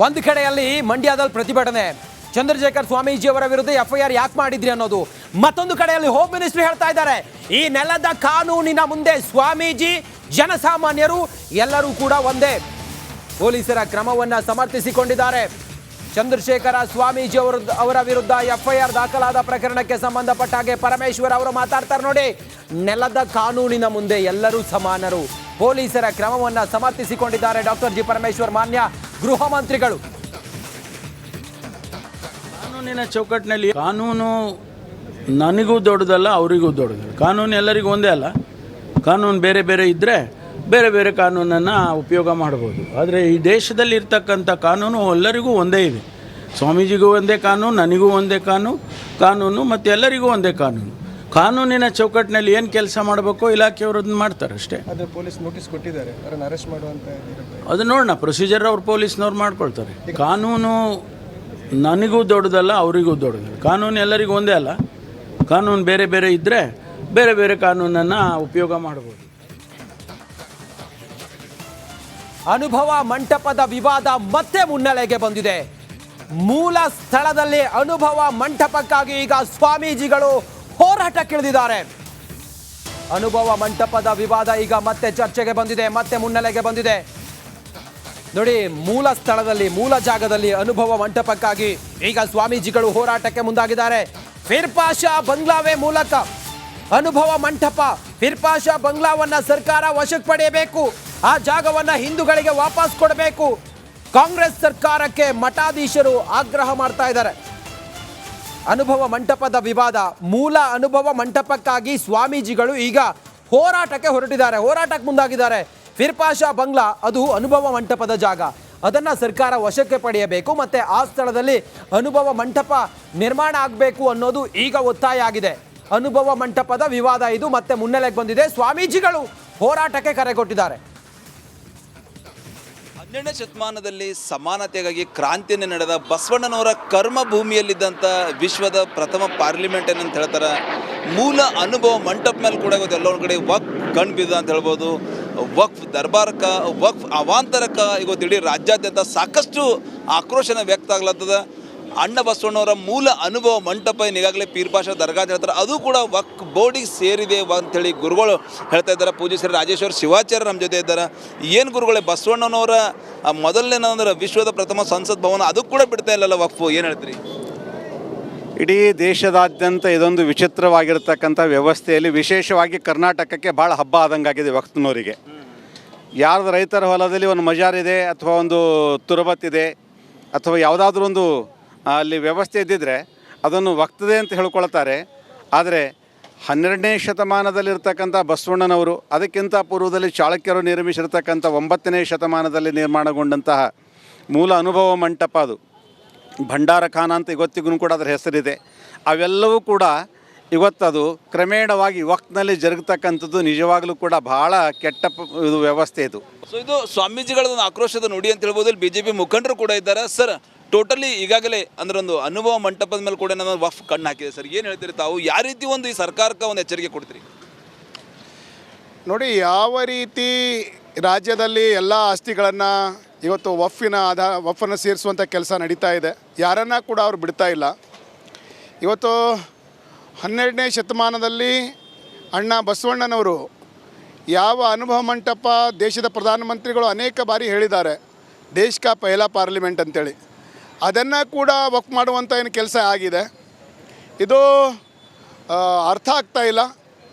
ಒಂದು ಕಡೆಯಲ್ಲಿ ಮಂಡ್ಯದಲ್ಲಿ ಪ್ರತಿಭಟನೆ, ಚಂದ್ರಶೇಖರ್ ಸ್ವಾಮೀಜಿ ಅವರ ವಿರುದ್ಧ ಎಫ್ಐಆರ್ ಯಾಕೆ ಮಾಡಿದ್ರಿ ಅನ್ನೋದು. ಮತ್ತೊಂದು ಕಡೆಯಲ್ಲಿ ಹೋಮ್ ಮಿನಿಸ್ಟರ್ ಹೇಳ್ತಾ ಇದ್ದಾರೆ, ಈ ನೆಲದ ಕಾನೂನಿನ ಮುಂದೆ ಸ್ವಾಮೀಜಿ ಜನಸಾಮಾನ್ಯರು ಎಲ್ಲರೂ ಕೂಡ ಒಂದೇ. ಪೊಲೀಸರ ಕ್ರಮವನ್ನ ಸಮರ್ಥಿಸಿಕೊಂಡಿದ್ದಾರೆ. ಚಂದ್ರಶೇಖರ ಸ್ವಾಮೀಜಿ ಅವರ ವಿರುದ್ಧ ಎಫ್ಐಆರ್ ದಾಖಲಾದ ಪ್ರಕರಣಕ್ಕೆ ಸಂಬಂಧಪಟ್ಟ ಹಾಗೆ ಪರಮೇಶ್ವರ್ ಅವರು ಮಾತಾಡ್ತಾರೆ ನೋಡಿ, ನೆಲದ ಕಾನೂನಿನ ಮುಂದೆ ಎಲ್ಲರೂ ಸಮಾನರು. ಪೊಲೀಸರ ಕ್ರಮವನ್ನ ಸಮರ್ಥಿಸಿಕೊಂಡಿದ್ದಾರೆ ಡಾಕ್ಟರ್ ಜಿ ಪರಮೇಶ್ವರ್, ಮಾನ್ಯ ಗೃಹ ಮಂತ್ರಿಗಳು. ಕಾನೂನಿನ ಚೌಕಟ್ಟಿನಲ್ಲಿ ಕಾನೂನು ನನಗೂ ದೊಡ್ಡದಲ್ಲ, ಅವರಿಗೂ ದೊಡ್ಡದಲ್ಲ. ಕಾನೂನು ಎಲ್ಲರಿಗೂ ಒಂದೇ ಅಲ್ಲ. ಕಾನೂನು ಬೇರೆ ಬೇರೆ ಇದ್ದರೆ ಬೇರೆ ಬೇರೆ ಕಾನೂನನ್ನು ಉಪಯೋಗ ಮಾಡ್ಬೋದು. ಆದರೆ ಈ ದೇಶದಲ್ಲಿ ಇರ್ತಕ್ಕಂಥ ಕಾನೂನು ಎಲ್ಲರಿಗೂ ಒಂದೇ ಇದೆ. ಸ್ವಾಮೀಜಿಗೂ ಒಂದೇ ಕಾನೂನು, ನನಗೂ ಒಂದೇ ಕಾನೂನು ಮತ್ತು ಎಲ್ಲರಿಗೂ ಒಂದೇ ಕಾನೂನು. ಕಾನೂನಿನ ಚೌಕಟ್ಟಿನಲ್ಲಿ ಏನು ಕೆಲಸ ಮಾಡಬೇಕೋ ಇಲಾಖೆಯವರು ಅದನ್ನು ಮಾಡ್ತಾರೆ ಅಷ್ಟೇ. ಆದರೆ ಪೊಲೀಸ್ ನೋಟಿಸ್ ಕೊಟ್ಟಿದ್ದಾರೆ ಅವರನ್ನು ಅರೆಸ್ಟ್ ಮಾಡುವಂತ. ಅದು ನೋಡೋಣ, ಪ್ರೊಸೀಜರ್ ಅವ್ರು ಪೊಲೀಸ್ನವ್ರು ಮಾಡ್ಕೊಳ್ತಾರೆ. ಕಾನೂನು ನನಗೂ ದೊಡ್ಡದಲ್ಲ, ಅವರಿಗೂ ದೊಡ್ಡದಲ್ಲ. ಕಾನೂನು ಎಲ್ಲರಿಗೂ ಒಂದೇ ಅಲ್ಲ. ಕಾನೂನು ಬೇರೆ ಬೇರೆ ಇದ್ದರೆ ಬೇರೆ ಬೇರೆ ಕಾನೂನನ್ನು ಉಪಯೋಗ ಮಾಡ್ಬೋದು. ಅನುಭವ ಮಂಟಪದ ವಿವಾದ ಮತ್ತೆ ಮುನ್ನೆಲೆಗೆ ಬಂದಿದೆ. ಮೂಲ ಸ್ಥಳದಲ್ಲಿ ಅನುಭವ ಮಂಟಪಕ್ಕಾಗಿ ಈಗ ಸ್ವಾಮೀಜಿಗಳು ಹೋರಾಟಕ್ಕಿಳಿದಿದ್ದಾರೆ. ಅನುಭವ ಮಂಟಪದ ವಿವಾದ ಈಗ ಮತ್ತೆ ಚರ್ಚೆಗೆ ಬಂದಿದೆ, ಮತ್ತೆ ಮುನ್ನೆಲೆಗೆ ಬಂದಿದೆ. ನೋಡಿ, ಮೂಲ ಸ್ಥಳದಲ್ಲಿ, ಮೂಲ ಜಾಗದಲ್ಲಿ ಅನುಭವ ಮಂಟಪಕ್ಕಾಗಿ ಈಗ ಸ್ವಾಮೀಜಿಗಳು ಹೋರಾಟಕ್ಕೆ ಮುಂದಾಗಿದ್ದಾರೆ. ಫಿರ್ಪಾಷಾ ಬಂಗ್ಲಾವೆ ಮೂಲಕ ಅನುಭವ ಮಂಟಪ, ಫಿರ್ಪಾಷಾ ಬಂಗ್ಲಾವನ್ನ ಸರ್ಕಾರ ವಶಕ್ಕೆ ಪಡೆಯಬೇಕು, ಆ ಜಾಗವನ್ನ ಹಿಂದೂಗಳಿಗೆ ವಾಪಸ್ ಕೊಡಬೇಕು. ಕಾಂಗ್ರೆಸ್ ಸರ್ಕಾರಕ್ಕೆ ಮಠಾಧೀಶರು ಆಗ್ರಹ ಮಾಡ್ತಾ ಇದ್ದಾರೆ. ಅನುಭವ ಮಂಟಪದ ವಿವಾದ, ಮೂಲ ಅನುಭವ ಮಂಟಪಕ್ಕಾಗಿ ಸ್ವಾಮೀಜಿಗಳು ಈಗ ಹೋರಾಟಕ್ಕೆ ಹೊರಟಿದ್ದಾರೆ, ಹೋರಾಟಕ್ಕೆ ಮುಂದಾಗಿದ್ದಾರೆ. ಫಿರ್ಪಾಷಾ ಬಂಗ್ಲಾ ಅದು ಅನುಭವ ಮಂಟಪದ ಜಾಗ, ಅದನ್ನು ಸರ್ಕಾರ ವಶಕ್ಕೆ ಪಡೆಯಬೇಕು, ಮತ್ತೆ ಆ ಸ್ಥಳದಲ್ಲಿ ಅನುಭವ ಮಂಟಪ ನಿರ್ಮಾಣ ಆಗಬೇಕು ಅನ್ನೋದು ಈಗ ಒತ್ತಾಯ ಆಗಿದೆ. ಅನುಭವ ಮಂಟಪದ ವಿವಾದ ಇದು ಮತ್ತೆ ಮುನ್ನೆಲೆಗೆ ಬಂದಿದೆ. ಸ್ವಾಮೀಜಿಗಳು ಹೋರಾಟಕ್ಕೆ ಕರೆ ಕೊಟ್ಟಿದ್ದಾರೆ. 12ನೇ ಶತಮಾನದಲ್ಲಿ ಸಮಾನತೆಗಾಗಿ ಕ್ರಾಂತಿಯನ್ನು ನಡೆದ ಬಸವಣ್ಣನವರ ಕರ್ಮಭೂಮಿಯಲ್ಲಿದ್ದಂಥ ವಿಶ್ವದ ಪ್ರಥಮ ಪಾರ್ಲಿಮೆಂಟ್ ಏನಂತ ಹೇಳ್ತಾರೆ. ಮೂಲ ಅನುಭವ ಮಂಟಪ ಮೇಲೆ ಕೂಡ ಇವತ್ತು ಎಲ್ಲ ಒಂದು ಕಡೆ ವಕ್ಫ್ ಕಣ್ ಬಿದ್ದ ಅಂತ ಹೇಳ್ಬೋದು. ವಕ್ಫ್ ದರ್ಬಾರಕ, ವಕ್ಫ್ ಅವಾಂತರಕ ಇವತ್ತು ಇಡೀ ರಾಜ್ಯಾದ್ಯಂತ ಸಾಕಷ್ಟು ಆಕ್ರೋಶನ ವ್ಯಕ್ತ ಆಗ್ಲತ್ತದ. ಅಣ್ಣ ಬಸವಣ್ಣವರ ಮೂಲ ಅನುಭವ ಮಂಟಪ ಈಗಾಗಲೇ ಪೀರ್ಪಾಷಾ ದರ್ಗಾ ಅಂತ ಹೇಳ್ತಾರೆ, ಅದು ಕೂಡ ವಕ್ಫ್ ಬೋರ್ಡಿಗೆ ಸೇರಿದೆ ಅಂಥೇಳಿ ಗುರುಗಳು ಹೇಳ್ತಾ ಇದ್ದಾರೆ. ಪೂಜ್ಯ ಶ್ರೀ ರಾಜೇಶ್ವರ ಶಿವಾಚಾರ್ಯ ನಮ್ಮ ಜೊತೆ ಇದ್ದಾರೆ. ಏನು ಗುರುಗಳೇ, ಬಸವಣ್ಣನವರ ಮೊದಲನೇನಂದ್ರೆ ವಿಶ್ವದ ಪ್ರಥಮ ಸಂಸತ್ ಭವನ ಅದು ಕೂಡ ಬಿಡ್ತಾ ಇಲ್ಲಲ್ಲ ವಕ್ಫು, ಏನು ಹೇಳ್ತೀರಿ? ಇಡೀ ದೇಶದಾದ್ಯಂತ ಇದೊಂದು ವಿಚಿತ್ರವಾಗಿರ್ತಕ್ಕಂಥ ವ್ಯವಸ್ಥೆಯಲ್ಲಿ ವಿಶೇಷವಾಗಿ ಕರ್ನಾಟಕಕ್ಕೆ ಭಾಳ ಹಬ್ಬ ಆದಂಗಾಗಿದೆ ವಕ್ಫ್ನವರಿಗೆ. ಯಾರ್ದು ರೈತರ ಹೊಲದಲ್ಲಿ ಒಂದು ಮಜಾರಿದೆ ಅಥವಾ ಒಂದು ತುರಬತ್ತಿದೆ ಅಥವಾ ಯಾವುದಾದ್ರೂ ಒಂದು ಅಲ್ಲಿ ವ್ಯವಸ್ಥೆ ಇದ್ದಿದ್ದರೆ ಅದನ್ನು ವಕ್ತದೆ ಅಂತ ಹೇಳ್ಕೊಳ್ತಾರೆ. ಆದರೆ 12ನೇ ಶತಮಾನದಲ್ಲಿರ್ತಕ್ಕಂಥ ಬಸವಣ್ಣನವರು, ಅದಕ್ಕಿಂತ ಪೂರ್ವದಲ್ಲಿ ಚಾಳುಕ್ಯರು ನಿರ್ಮಿಸಿರ್ತಕ್ಕಂಥ 9ನೇ ಶತಮಾನದಲ್ಲಿ ನಿರ್ಮಾಣಗೊಂಡಂತಹ ಮೂಲ ಅನುಭವ ಮಂಟಪ, ಅದು ಭಂಡಾರಖಾನ ಅಂತ ಇವತ್ತಿಗೂ ಕೂಡ ಅದರ ಹೆಸರಿದೆ. ಅವೆಲ್ಲವೂ ಕೂಡ ಇವತ್ತದು ಕ್ರಮೇಣವಾಗಿ ವಕ್ತ್ನಲ್ಲಿ ಜರುಗತಕ್ಕಂಥದ್ದು ನಿಜವಾಗಲೂ ಕೂಡ ಭಾಳ ಕೆಟ್ಟ ಇದು ವ್ಯವಸ್ಥೆ ಇದು. ಸೊ ಇದು ಸ್ವಾಮೀಜಿಗಳದೊಂದು ಆಕ್ರೋಶದ ನುಡಿ ಅಂತ ಹೇಳ್ಬೋದು. ಇಲ್ಲಿ BJP ಮುಖಂಡರು ಕೂಡ ಇದ್ದಾರೆ. ಸರ್, ಟೋಟಲಿ ಈಗಾಗಲೇ ಅಂದ್ರೆ ಒಂದು ಅನುಭವ ಮಂಟಪದ ಮೇಲೆ ಕೂಡ ನಾನು ವಕ್ಫ್ ಕಣ್ಣು ಹಾಕಿದೆ ಸರ್, ಏನು ಹೇಳ್ತೀರಿ ತಾವು? ಯಾವ ರೀತಿ ಒಂದು ಈ ಸರ್ಕಾರಕ್ಕೆ ಒಂದು ಎಚ್ಚರಿಕೆ ಕೊಡ್ತೀರಿ? ನೋಡಿ, ಯಾವ ರೀತಿ ರಾಜ್ಯದಲ್ಲಿ ಎಲ್ಲ ಆಸ್ತಿಗಳನ್ನು ಇವತ್ತು ವಫನ್ನು ಸೇರಿಸುವಂಥ ಕೆಲಸ ನಡೀತಾ ಇದೆ, ಯಾರನ್ನ ಕೂಡ ಅವ್ರು ಬಿಡ್ತಾ ಇಲ್ಲ. ಇವತ್ತು 12ನೇ ಶತಮಾನದಲ್ಲಿ ಅಣ್ಣ ಬಸವಣ್ಣನವರು ಯಾವ ಅನುಭವ ಮಂಟಪ, ದೇಶದ ಪ್ರಧಾನಮಂತ್ರಿಗಳು ಅನೇಕ ಬಾರಿ ಹೇಳಿದ್ದಾರೆ, ದೇಶ ಕಾ ಪಹಲಾ ಪಾರ್ಲಿಮೆಂಟ್ ಅಂತೇಳಿ, ಅದನ್ನು ಕೂಡ ವಕ್ಫ್ ಮಾಡುವಂಥ ಏನು ಕೆಲಸ ಆಗಿದೆ. ಇದು ಅರ್ಥ ಆಗ್ತಾ ಇಲ್ಲ.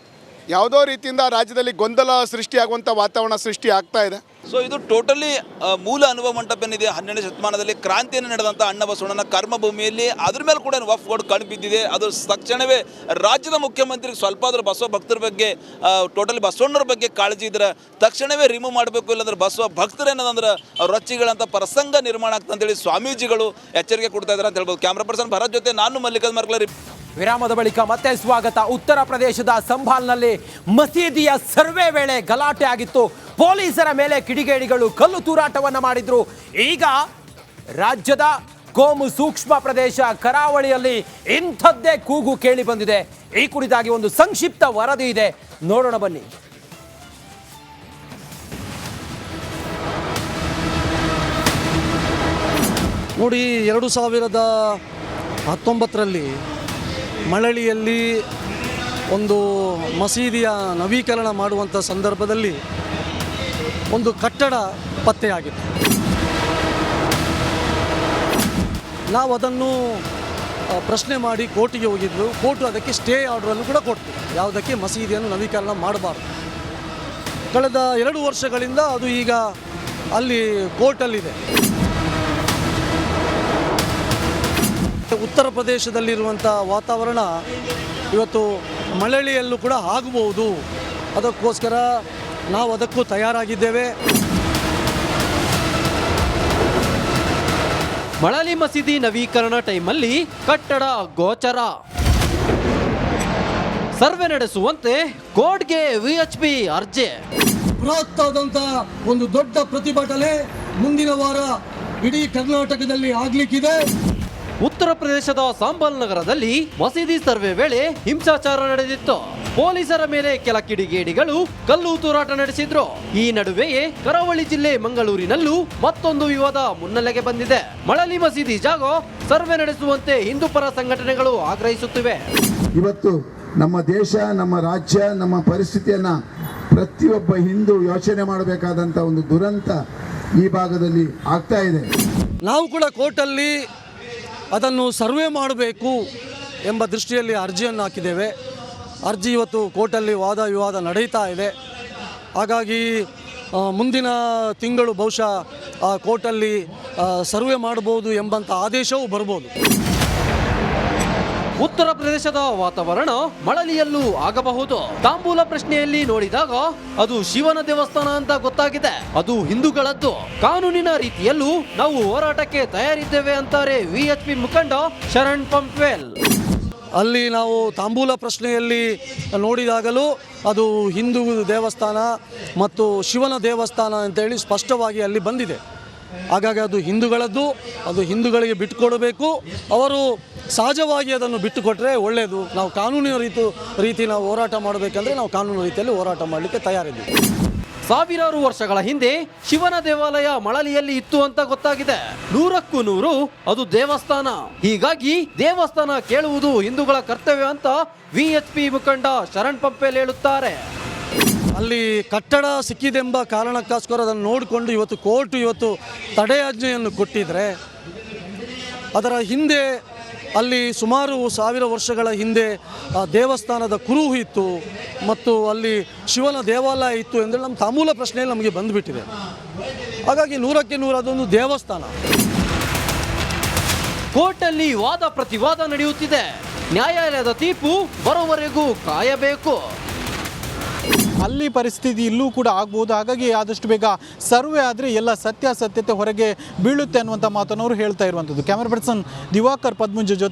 ಯಾವುದೋ ರೀತಿಯಿಂದ ರಾಜ್ಯದಲ್ಲಿ ಗೊಂದಲ ಸೃಷ್ಟಿಯಾಗುವಂಥ ವಾತಾವರಣ ಸೃಷ್ಟಿ ಆಗ್ತಾ ಇದೆ. ಸೊ ಇದು ಟೋಟಲಿ ಮೂಲ ಅನುಭವ ಮಂಟಪ ಏನಿದೆ 12ನೇ ಶತಮಾನದಲ್ಲಿ ಕ್ರಾಂತಿಯನ್ನು ನಡೆದಂಥ ಅಣ್ಣ ಬಸವಣ್ಣನ ಕರ್ಮಭೂಮಿಯಲ್ಲಿ ಅದ್ರ ಮೇಲೆ ಕೂಡ ವಕ್ಫ್ ಬೋರ್ಡ್ ಕಣ್ಣು ಬಿದ್ದಿದೆ. ಅದು ತಕ್ಷಣವೇ ರಾಜ್ಯದ ಮುಖ್ಯಮಂತ್ರಿಗೆ ಸ್ವಲ್ಪ ಆದರೂ ಬಸವ ಭಕ್ತರ ಬಗ್ಗೆ, ಟೋಟಲಿ ಬಸವಣ್ಣರ ಬಗ್ಗೆ ಕಾಳಜಿ ಇದ್ರೆ ತಕ್ಷಣವೇ ರಿಮೂವ್ ಮಾಡಬೇಕು, ಇಲ್ಲಾಂದ್ರೆ ಬಸವ ಭಕ್ತರು ಏನದಂದ್ರೆ ರೊಚ್ಚಿಗಳಂತ ಪ್ರಸಂಗ ನಿರ್ಮಾಣ ಆಗ್ತದೆ ಅಂತೇಳಿ ಸ್ವಾಮೀಜಿಗಳು ಎಚ್ಚರಿಕೆ ಕೊಡ್ತಾ ಇದ್ದಾರೆ ಅಂತ ಹೇಳ್ಬೋದು. ಕ್ಯಾಮ್ರಾ ಪರ್ಸನ್ ಭರತ್ ಜೊತೆ ನಾನು ಮಲ್ಲಿಕಾರ್ಜುನ ಮರ್ಕಲರಿ. ವಿರಾಮದ ಬಳಿಕ ಮತ್ತೆ ಸ್ವಾಗತ. ಉತ್ತರ ಪ್ರದೇಶದ ಸಂಭಾಲ್ನಲ್ಲಿ ಮಸೀದಿಯ ಸರ್ವೆ ವೇಳೆ ಗಲಾಟೆ ಆಗಿತ್ತು. ಪೊಲೀಸರ ಮೇಲೆ ಕಿಡಿಗೇಡಿಗಳು ಕಲ್ಲು ತೂರಾಟವನ್ನು ಮಾಡಿದ್ರು. ಈಗ ರಾಜ್ಯದ ಕೋಮು ಸೂಕ್ಷ್ಮ ಪ್ರದೇಶ ಕರಾವಳಿಯಲ್ಲಿ ಇಂಥದ್ದೇ ಕೂಗು ಕೇಳಿ ಬಂದಿದೆ. ಈ ಕುರಿತಾಗಿ ಒಂದು ಸಂಕ್ಷಿಪ್ತ ವರದಿ ಇದೆ, ನೋಡೋಣ ಬನ್ನಿ. ನೋಡಿ, 2019ರಲ್ಲಿ ಮಳಲಿಯಲ್ಲಿ ಒಂದು ಮಸೀದಿಯ ನವೀಕರಣ ಮಾಡುವಂಥ ಸಂದರ್ಭದಲ್ಲಿ ಒಂದು ಕಟ್ಟಡ ಪತ್ತೆಯಾಗಿತ್ತು. ನಾವು ಅದನ್ನು ಪ್ರಶ್ನೆ ಮಾಡಿ ಕೋರ್ಟಿಗೆ ಹೋಗಿದ್ದರು. ಕೋರ್ಟು ಅದಕ್ಕೆ ಸ್ಟೇ ಆರ್ಡ್ರನ್ನು ಕೂಡ ಕೊಟ್ಟು, ಯಾವುದಕ್ಕೆ ಮಸೀದಿಯನ್ನು ನವೀಕರಣ ಮಾಡಬಾರ್ದು. ಕಳೆದ 2 ವರ್ಷಗಳಿಂದ ಅದು ಈಗ ಅಲ್ಲಿ ಕೋರ್ಟಲ್ಲಿದೆ. ಉತ್ತರ ಪ್ರದೇಶದಲ್ಲಿರುವಂಥ ವಾತಾವರಣ ಇವತ್ತು ಮಳಲಿಯಲ್ಲೂ ಕೂಡ ಆಗಬಹುದು. ಅದಕ್ಕೋಸ್ಕರ ನಾವು ಅದಕ್ಕೂ ತಯಾರಾಗಿದ್ದೇವೆ. ಮಳಲಿ ಮಸೀದಿ ನವೀಕರಣ ಟೈಮಲ್ಲಿ ಕಟ್ಟಡ ಗೋಚರ, ಸರ್ವೆ ನಡೆಸುವಂತೆ ಕೋರ್ಟ್ಗೆ ವಿಎಚ್ಪಿ ಅರ್ಜಿ. ಬೃಹತ್ತಾದಂಥ ಒಂದು ದೊಡ್ಡ ಪ್ರತಿಭಟನೆ ಮುಂದಿನ ವಾರ ಇಡೀ ಕರ್ನಾಟಕದಲ್ಲಿ ಆಗ್ಲಿಕ್ಕಿದೆ. ಉತ್ತರ ಪ್ರದೇಶದ ಸಾಂಬಲ್ ನಗರದಲ್ಲಿ ಮಸೀದಿ ಸರ್ವೆ ವೇಳೆ ಹಿಂಸಾಚಾರ ನಡೆದಿತ್ತು. ಪೊಲೀಸರ ಮೇಲೆ ಕೆಲ ಕಿಡಿಗೇಡಿಗಳು ಕಲ್ಲು ತೂರಾಟ ನಡೆಸಿದ್ರು. ಈ ನಡುವೆಯೇ ಕರಾವಳಿ ಜಿಲ್ಲೆ ಮಂಗಳೂರಿನಲ್ಲೂ ಮತ್ತೊಂದು ವಿವಾದ ಮುನ್ನೆಲೆಗೆ ಬಂದಿದೆ. ಮಳಲಿ ಮಸೀದಿ ಜಾಗ ಸರ್ವೆ ನಡೆಸುವಂತೆ ಹಿಂದೂಪರ ಸಂಘಟನೆಗಳು ಆಗ್ರಹಿಸುತ್ತಿವೆ. ಇವತ್ತು ನಮ್ಮ ದೇಶ, ನಮ್ಮ ರಾಜ್ಯ, ನಮ್ಮ ಪರಿಸ್ಥಿತಿಯನ್ನ ಪ್ರತಿಯೊಬ್ಬ ಹಿಂದೂ ಯೋಚನೆ ಮಾಡಬೇಕಾದಂಥ ಒಂದು ದುರಂತ ಈ ಭಾಗದಲ್ಲಿ ಆಗ್ತಾ ಇದೆ. ನಾವು ಕೂಡ ಕೋರ್ಟಲ್ಲಿ ಅದನ್ನು ಸರ್ವೆ ಮಾಡಬೇಕು ಎಂಬ ದೃಷ್ಟಿಯಲ್ಲಿ ಅರ್ಜಿಯನ್ನು ಹಾಕಿದ್ದೇವೆ. ಅರ್ಜಿ ಇವತ್ತು ಕೋರ್ಟಲ್ಲಿ ವಾದ ವಿವಾದ ನಡೀತಾ ಇದೆ. ಹಾಗಾಗಿ ಮುಂದಿನ ತಿಂಗಳು ಬಹುಶಃ ಕೋರ್ಟಲ್ಲಿ ಸರ್ವೆ ಮಾಡಬಹುದು ಎಂಬಂಥ ಆದೇಶವೂ ಬರ್ಬೋದು. ಉತ್ತರ ಪ್ರದೇಶದ ವಾತಾವರಣ ಮಳಲಿಯಲ್ಲೂ ಆಗಬಹುದು. ತಾಂಬೂಲ ಪ್ರಶ್ನೆಯಲ್ಲಿ ನೋಡಿದಾಗ ಅದು ಶಿವನ ದೇವಸ್ಥಾನ ಅಂತ ಗೊತ್ತಾಗಿದೆ, ಅದು ಹಿಂದೂಗಳದ್ದು. ಕಾನೂನಿನ ರೀತಿಯಲ್ಲೂ ನಾವು ಹೋರಾಟಕ್ಕೆ ತಯಾರಿದ್ದೇವೆ ಅಂತಾರೆ ವಿಎಚ್ಪಿ ಮುಖಂಡ ಶರಣ್ ಪಂಪ್ವೆಲ್. ಅಲ್ಲಿ ನಾವು ತಾಂಬೂಲ ಪ್ರಶ್ನೆಯಲ್ಲಿ ನೋಡಿದಾಗಲೂ ಅದು ಹಿಂದೂ ದೇವಸ್ಥಾನ ಮತ್ತು ಶಿವನ ದೇವಸ್ಥಾನ ಅಂತೇಳಿ ಸ್ಪಷ್ಟವಾಗಿ ಅಲ್ಲಿ ಬಂದಿದೆ. ಹಾಗಾಗಿ ಅದು ಹಿಂದೂಗಳದ್ದು, ಅದು ಹಿಂದೂಗಳಿಗೆ ಬಿಟ್ಟುಕೊಡಬೇಕು. ಅವರು ಸಹಜವಾಗಿ ಅದನ್ನು ಬಿಟ್ಟುಕೊಟ್ರೆ ಒಳ್ಳೆಯದು. ನಾವು ಕಾನೂನಿನ ರೀತಿ ನಾವು ಹೋರಾಟ ಮಾಡಬೇಕಂದ್ರೆ ನಾವು ಕಾನೂನು ರೀತಿಯಲ್ಲಿ ಹೋರಾಟ ಮಾಡಲಿಕ್ಕೆ ತಯಾರಿದ್ದೀವಿ. ಸಾವಿರಾರು ವರ್ಷಗಳ ಹಿಂದೆ ಶಿವನ ದೇವಾಲಯ ಮಳಲಿಯಲ್ಲಿ ಇತ್ತು ಅಂತ ಗೊತ್ತಾಗಿದೆ. 100ಕ್ಕೂ 100 ಅದು ದೇವಸ್ಥಾನ. ಹೀಗಾಗಿ ದೇವಸ್ಥಾನ ಕೇಳುವುದು ಹಿಂದೂಗಳ ಕರ್ತವ್ಯ ಅಂತ ವಿಎಚ್ಪಿ ಮುಖಂಡ ಶರಣ್ ಪಂಪೇಲ್ ಹೇಳುತ್ತಾರೆ. ಅಲ್ಲಿ ಕಟ್ಟಡ ಸಿಕ್ಕಿದೆಂಬ ಕಾರಣಕ್ಕೋಸ್ಕರ ಅದನ್ನು ನೋಡಿಕೊಂಡು ಇವತ್ತು ಕೋರ್ಟ್ ತಡೆಯಾಜ್ಞೆಯನ್ನು ಕೊಟ್ಟಿದ್ರೆ, ಅದರ ಹಿಂದೆ ಅಲ್ಲಿ ಸುಮಾರು 1000 ವರ್ಷಗಳ ಹಿಂದೆ ದೇವಸ್ಥಾನದ ಕುರುಹು ಇತ್ತು ಮತ್ತು ಅಲ್ಲಿ ಶಿವನ ದೇವಾಲಯ ಇತ್ತು ಎಂದರೆ ನಮ್ಮ ತಾಂಬೂಲ ಪ್ರಶ್ನೆಯಲ್ಲಿ ನಮಗೆ ಬಂದುಬಿಟ್ಟಿದೆ. ಹಾಗಾಗಿ 100ಕ್ಕೆ 100 ಅದೊಂದು ದೇವಸ್ಥಾನ. ಕೋರ್ಟಲ್ಲಿ ವಾದ ಪ್ರತಿವಾದ ನಡೆಯುತ್ತಿದೆ. ನ್ಯಾಯಾಲಯದ ತೀರ್ಪು ಬರೋವರೆಗೂ ಕಾಯಬೇಕು. ಅಲ್ಲಿ ಪರಿಸ್ಥಿತಿ ಇಲ್ಲೂ ಕೂಡ ಆಗ್ಬೋದು. ಹಾಗಾಗಿ ಆದಷ್ಟು ಬೇಗ ಸರ್ವೆ ಆದರೆ ಎಲ್ಲ ಸತ್ಯಾಸತ್ಯತೆ ಹೊರಗೆ ಬೀಳುತ್ತೆ ಅನ್ನುವಂಥ ಮಾತನ್ನು ಅವರು ಹೇಳ್ತಾ ಇರುವಂಥದ್ದು. ಕ್ಯಾಮರಾ ಪರ್ಸನ್ ದಿವಾಕರ್ ಪದ್ಮುಂಜ ಜೊತೆ